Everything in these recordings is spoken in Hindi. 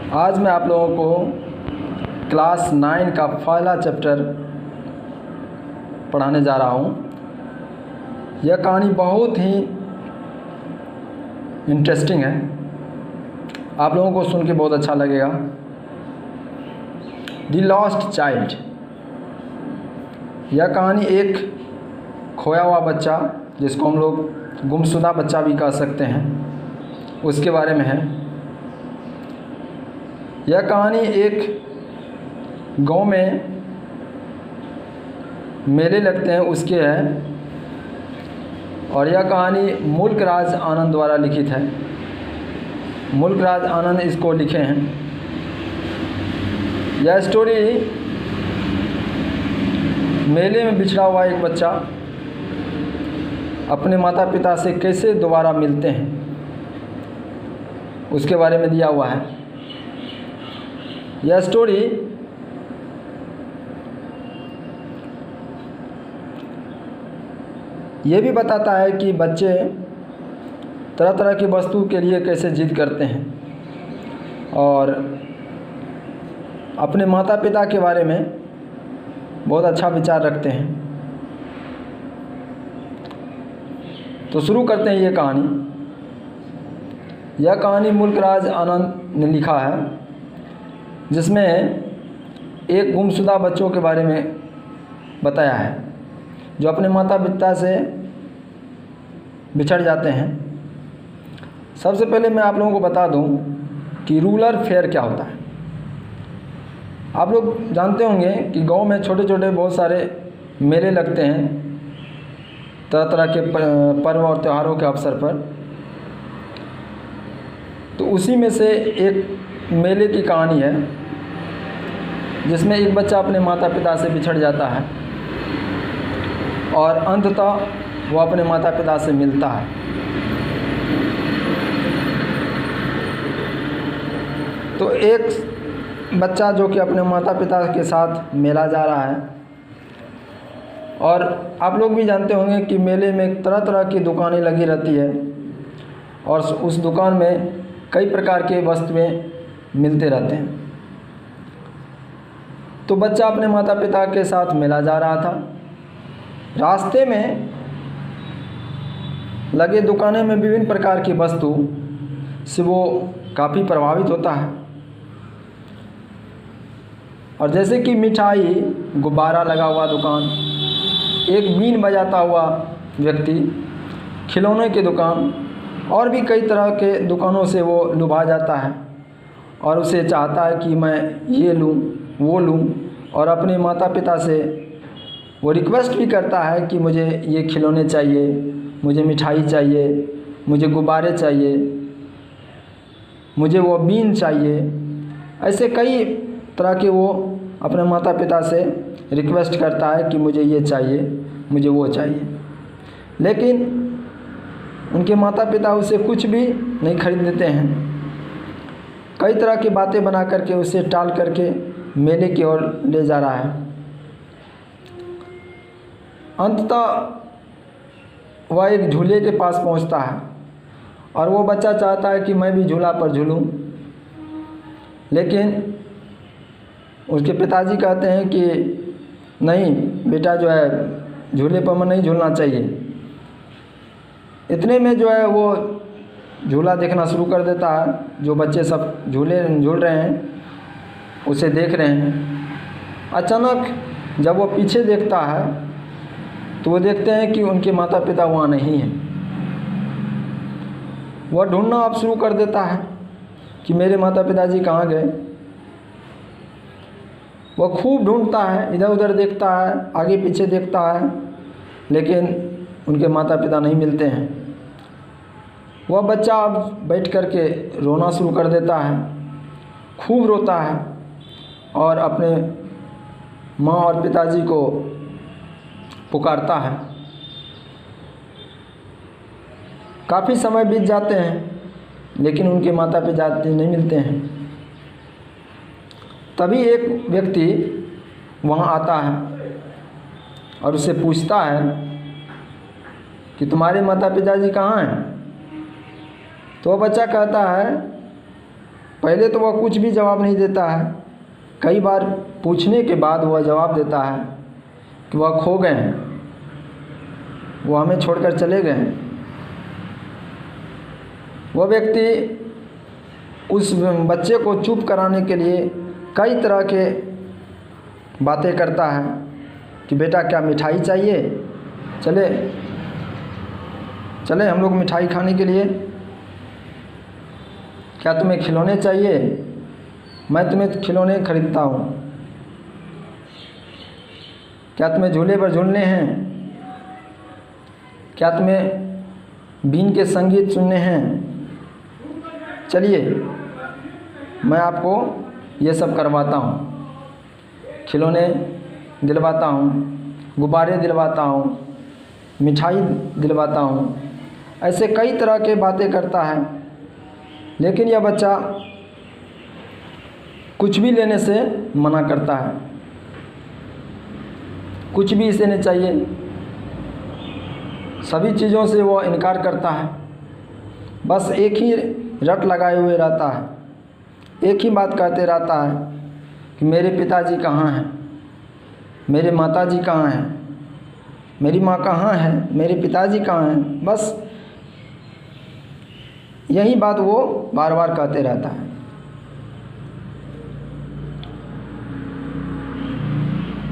आज मैं आप लोगों को क्लास 9 का पहला चैप्टर पढ़ाने जा रहा हूँ। यह कहानी बहुत ही इंटरेस्टिंग है, आप लोगों को सुन के बहुत अच्छा लगेगा। The lost child. यह कहानी एक खोया हुआ बच्चा, जिसको हम लोग गुमशुदा बच्चा भी कह सकते हैं, उसके बारे में है। यह कहानी एक गांव में मेले लगते हैं उसके है, और यह कहानी मुल्कराज आनंद द्वारा लिखित है। मुल्कराज आनंद इसको लिखे हैं। यह स्टोरी मेले में बिछड़ा हुआ एक बच्चा अपने माता पिता से कैसे दोबारा मिलते हैं, उसके बारे में दिया हुआ है। यह स्टोरी ये भी बताता है कि बच्चे तरह तरह की वस्तु के लिए कैसे जिद करते हैं और अपने माता पिता के बारे में बहुत अच्छा विचार रखते हैं। तो शुरू करते हैं ये कहानी। यह कहानी मुल्कराज आनंद ने लिखा है, जिसमें एक गुमशुदा बच्चों के बारे में बताया है जो अपने माता पिता से बिछड़ जाते हैं। सबसे पहले मैं आप लोगों को बता दूं कि रूरल फेयर क्या होता है। आप लोग जानते होंगे कि गांव में छोटे छोटे बहुत सारे मेले लगते हैं तरह तरह के पर्व और त्योहारों के अवसर पर। तो उसी में से एक मेले की कहानी है, जिसमें एक बच्चा अपने माता पिता से बिछड़ जाता है और अंततः वो अपने माता पिता से मिलता है। तो एक बच्चा जो कि अपने माता पिता के साथ मेला जा रहा है, और आप लोग भी जानते होंगे कि मेले में तरह तरह की दुकानें लगी रहती है और उस दुकान में कई प्रकार के वस्तुएं मिलते रहते हैं। तो बच्चा अपने माता पिता के साथ मेला जा रहा था। रास्ते में लगे दुकानें में विभिन्न प्रकार की वस्तु से वो काफ़ी प्रभावित होता है। और जैसे कि मिठाई, गुब्बारा लगा हुआ दुकान, एक बीन बजाता हुआ व्यक्ति, खिलौने की दुकान और भी कई तरह के दुकानों से वो लुभा जाता है और उसे चाहता है कि मैं ये लूँ वो लूँ, और अपने माता पिता से वो रिक्वेस्ट भी करता है कि मुझे ये खिलौने चाहिए, मुझे मिठाई चाहिए, मुझे गुब्बारे चाहिए, मुझे वो बीन चाहिए। ऐसे कई तरह के वो अपने माता पिता से रिक्वेस्ट करता है कि मुझे ये चाहिए, मुझे वो चाहिए। लेकिन उनके माता पिता उसे कुछ भी नहीं खरीद देते हैं। कई तरह की बातें बना करके उसे टाल करके मेले की ओर ले जा रहा है। अंततः वह एक झूले के पास पहुंचता है और वो बच्चा चाहता है कि मैं भी झूला पर झूलूं, लेकिन उसके पिताजी कहते हैं कि नहीं बेटा, जो है झूले पर मैं नहीं झूलना चाहिए। इतने में जो है वो झूला देखना शुरू कर देता है। जो बच्चे सब झूले झूल रहे हैं उसे देख रहे हैं। अचानक जब वो पीछे देखता है तो वो देखते हैं कि उनके माता पिता वहाँ नहीं हैं। वह ढूंढना अब शुरू कर देता है कि मेरे माता पिताजी कहाँ गए। वह खूब ढूंढता है, इधर उधर देखता है, आगे पीछे देखता है, लेकिन उनके माता पिता नहीं मिलते हैं। वह बच्चा अब बैठ कर के रोना शुरू कर देता है, खूब रोता है और अपने माँ और पिताजी को पुकारता है। काफ़ी समय बीत जाते हैं, लेकिन उनके माता पिता नहीं मिलते हैं। तभी एक व्यक्ति वहाँ आता है और उससे पूछता है कि तुम्हारे माता पिताजी कहाँ हैं। तो वह बच्चा कहता है पहले तो वह कुछ भी जवाब नहीं देता है, कई बार पूछने के बाद वह जवाब देता है कि वह खो गए हैं, वो हमें छोड़कर चले गए हैं। वह व्यक्ति उस बच्चे को चुप कराने के लिए कई तरह के बातें करता है कि बेटा क्या मिठाई चाहिए, चले चले हम लोग मिठाई खाने के लिए, क्या तुम्हें खिलौने चाहिए, मैं तुम्हें खिलौने खरीदता हूँ, क्या तुम्हें झूले पर झूलने हैं, क्या तुम्हें बीन के संगीत सुनने हैं, चलिए मैं आपको ये सब करवाता हूँ, खिलौने दिलवाता हूँ, गुब्बारे दिलवाता हूँ, मिठाई दिलवाता हूँ। ऐसे कई तरह के बातें करता है, लेकिन यह बच्चा कुछ भी लेने से मना करता है, कुछ भी इसे नहीं चाहिए, सभी चीज़ों से वो इनकार करता है। बस एक ही रट लगाए हुए रहता है, एक ही बात कहते रहता है कि मेरे पिताजी कहाँ हैं, मेरे माताजी कहाँ हैं, मेरी माँ कहाँ है, मेरे पिताजी कहाँ हैं। बस यही बात वो बार बार कहते रहता है।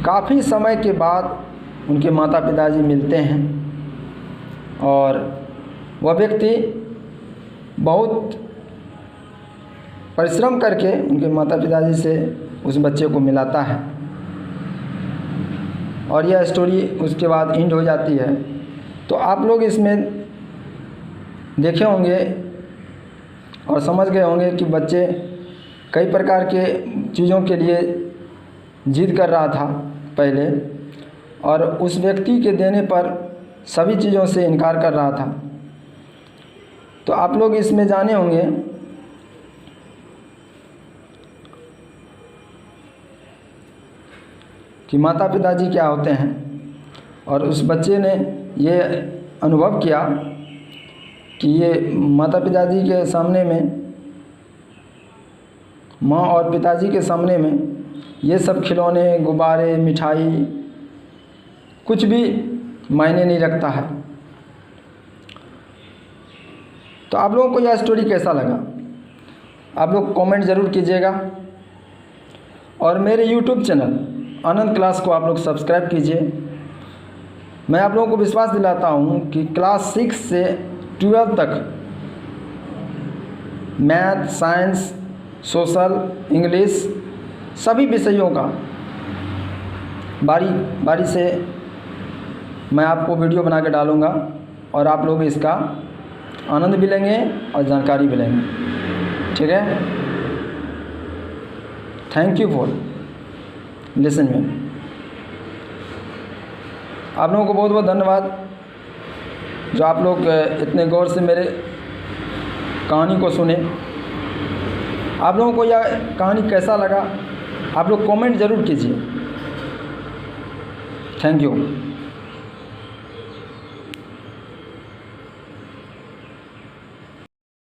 काफ़ी समय के बाद उनके माता पिताजी मिलते हैं और वह व्यक्ति बहुत परिश्रम करके उनके माता पिताजी से उस बच्चे को मिलाता है और यह स्टोरी उसके बाद एंड हो जाती है। तो आप लोग इसमें देखे होंगे और समझ गए होंगे कि बच्चे कई प्रकार के चीज़ों के लिए जिद कर रहा था पहले, और उस व्यक्ति के देने पर सभी चीज़ों से इनकार कर रहा था। तो आप लोग इसमें जाने होंगे कि माता पिताजी क्या होते हैं, और उस बच्चे ने ये अनुभव किया कि ये माता पिताजी के सामने में, माँ और पिताजी के सामने में ये सब खिलौने, गुब्बारे, मिठाई कुछ भी मायने नहीं रखता है। तो आप लोगों को यह स्टोरी कैसा लगा, आप लोग कमेंट ज़रूर कीजिएगा और मेरे YouTube चैनल आनंद क्लास को आप लोग सब्सक्राइब कीजिए। मैं आप लोगों को विश्वास दिलाता हूँ कि क्लास 6 से 12 तक मैथ, साइंस, सोशल, इंग्लिश सभी विषयों का बारी बारी से मैं आपको वीडियो बना के डालूँगा और आप लोग इसका आनंद भी लेंगे और जानकारी भी लेंगे। ठीक है, थैंक यू फॉर लिसन में। आप लोगों को बहुत बहुत धन्यवाद जो आप लोग इतने गौर से मेरे कहानी को सुने। आप लोगों को यह कहानी कैसा लगा आप लोग कमेंट ज़रूर कीजिए। Thank you.